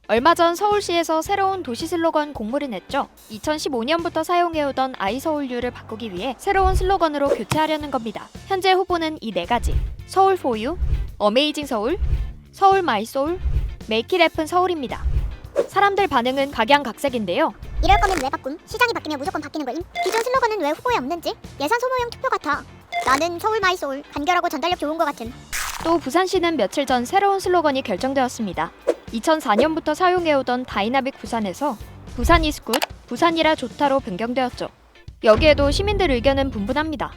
얼마 전 서울시에서 새로운 도시 슬로건 공모를 냈죠. 2015년부터 사용해오던 아이서울유를 바꾸기 위해 새로운 슬로건으로 교체하려는 겁니다. 현재 후보는 이 4가지. 서울 포유, 어메이징 서울, 서울 마이 소울, 메이크 잇 해픈 서울입니다. 사람들 반응은 각양각색인데요. 이럴 거면 왜 바꿈? 시장이 바뀌면 무조건 바뀌는 거임. 기존 슬로건은 왜 후보에 없는지? 예산 소모용 투표 같아. 나는 서울 마이 소울, 간결하고 전달력 좋은 거 같은. 또 부산시는 며칠 전 새로운 슬로건이 결정되었습니다. 2004년부터 사용해오던 다이나믹 부산에서 부산 is good, 부산이라 좋다로 변경되었죠. 여기에도 시민들 의견은 분분합니다.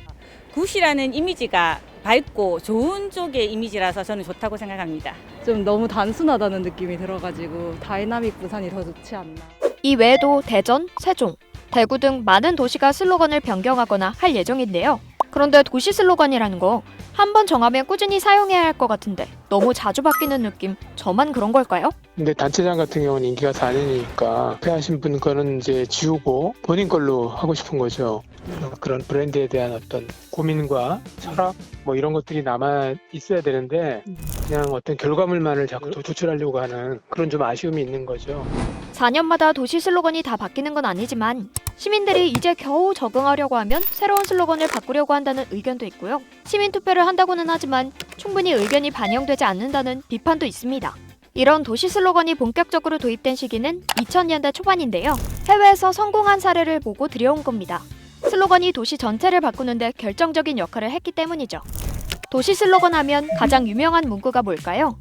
굿이라는 이미지가 밝고 좋은 쪽의 이미지라서 저는 좋다고 생각합니다. 좀 너무 단순하다는 느낌이 들어가지고 다이나믹 부산이 더 좋지 않나. 이 외에도 대전, 세종, 대구 등 많은 도시가 슬로건을 변경하거나 할 예정인데요. 그런데 도시 슬로건이라는 거 한 번 정하면 꾸준히 사용해야 할 것 같은데 너무 자주 바뀌는 느낌, 저만 그런 걸까요? 근데 단체장 같은 경우는 인기가 4년이니까 패하신 분 거는 이제 지우고 본인 걸로 하고 싶은 거죠. 그런 브랜드에 대한 어떤 고민과 철학 뭐 이런 것들이 남아 있어야 되는데 그냥 어떤 결과물만을 자꾸 도출하려고 하는 그런 좀 아쉬움이 있는 거죠. 4년마다 도시 슬로건이 다 바뀌는 건 아니지만 시민들이 이제 겨우 적응하려고 하면 새로운 슬로건을 바꾸려고 한다는 의견도 있고요. 시민 투표를 한다고는 하지만 충분히 의견이 반영되지 않는다는 비판도 있습니다. 이런 도시 슬로건이 본격적으로 도입된 시기는 2000년대 초반인데요. 해외에서 성공한 사례를 보고 들여온 겁니다. 슬로건이 도시 전체를 바꾸는데 결정적인 역할을 했기 때문이죠. 도시 슬로건 하면 가장 유명한 문구가 뭘까요?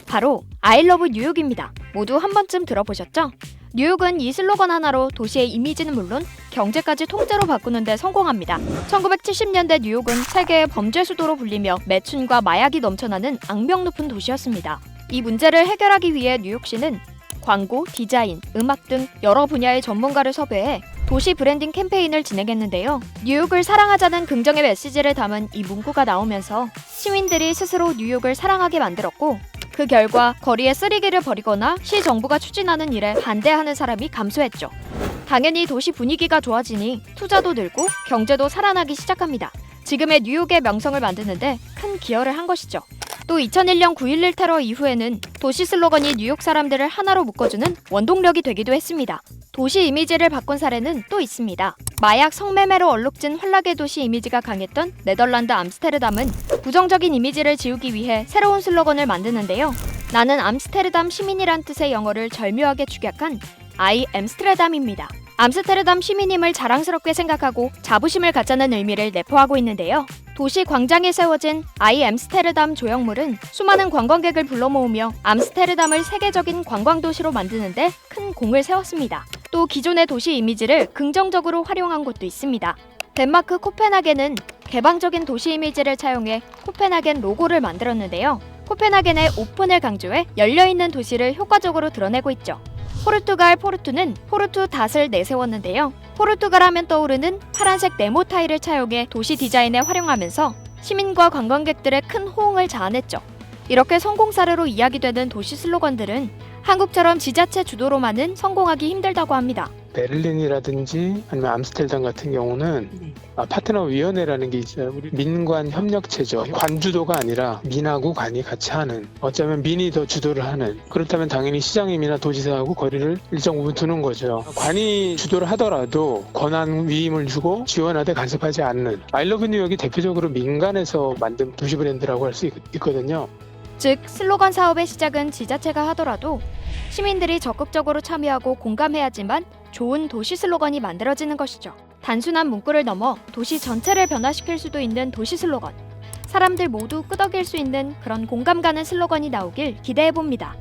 바로 I love 뉴욕입니다. 모두 한 번쯤 들어보셨죠? 뉴욕은 이 슬로건 하나로 도시의 이미지는 물론 경제까지 통째로 바꾸는데 성공합니다. 1970년대 뉴욕은 세계의 범죄 수도로 불리며 매춘과 마약이 넘쳐나는 악명 높은 도시였습니다. 이 문제를 해결하기 위해 뉴욕시는 광고, 디자인, 음악 등 여러 분야의 전문가를 섭외해 도시 브랜딩 캠페인을 진행했는데요. 뉴욕을 사랑하자는 긍정의 메시지를 담은 이 문구가 나오면서 시민들이 스스로 뉴욕을 사랑하게 만들었고 그 결과 거리에 쓰레기를 버리거나 시 정부가 추진하는 일에 반대하는 사람이 감소했죠. 당연히 도시 분위기가 좋아지니 투자도 늘고 경제도 살아나기 시작합니다. 지금의 뉴욕의 명성을 만드는데 큰 기여를 한 것이죠. 또 2001년 9.11 테러 이후에는 도시 슬로건이 뉴욕 사람들을 하나로 묶어주는 원동력이 되기도 했습니다. 도시 이미지를 바꾼 사례는 또 있습니다. 마약 성매매로 얼룩진 환락의 도시 이미지가 강했던 네덜란드 암스테르담은 부정적인 이미지를 지우기 위해 새로운 슬로건을 만드는데요. 나는 암스테르담 시민이란 뜻의 영어를 절묘하게 축약한 I am스테르담입니다. 암스테르담 시민임을 자랑스럽게 생각하고 자부심을 갖자는 의미를 내포하고 있는데요. 도시 광장에 세워진 I am스테르담 조형물은 수많은 관광객을 불러 모으며 암스테르담을 세계적인 관광도시로 만드는데 큰 공을 세웠습니다. 또 기존의 도시 이미지를 긍정적으로 활용한 곳도 있습니다. 덴마크 코펜하겐은 개방적인 도시 이미지를 차용해 코펜하겐 로고를 만들었는데요. 코펜하겐의 오픈을 강조해 열려있는 도시를 효과적으로 드러내고 있죠. 포르투갈 포르투는 포르투 닷을 내세웠는데요. 포르투갈 하면 떠오르는 파란색 네모 타일을 차용해 도시 디자인에 활용하면서 시민과 관광객들의 큰 호응을 자아냈죠. 이렇게 성공 사례로 이야기되는 도시 슬로건들은 한국처럼 지자체 주도로만은 성공하기 힘들다고 합니다. 베를린이라든지 아니면 암스테르담 같은 경우는 파트너 위원회라는 게 있어요. 우리 민관 협력체죠. 관주도가 아니라 민하고 관이 같이 하는, 어쩌면 민이 더 주도를 하는, 그렇다면 당연히 시장님이나 도지사하고 거리를 일정 부분 두는 거죠. 관이 주도를 하더라도 권한 위임을 주고 지원하되 간섭하지 않는, 아이러브 뉴욕이 대표적으로 민간에서 만든 도시 브랜드라고 할 수 있거든요. 즉 슬로건 사업의 시작은 지자체가 하더라도 시민들이 적극적으로 참여하고 공감해야지만 좋은 도시 슬로건이 만들어지는 것이죠. 단순한 문구를 넘어 도시 전체를 변화시킬 수도 있는 도시 슬로건. 사람들 모두 끄덕일 수 있는 그런 공감 가는 슬로건이 나오길 기대해봅니다.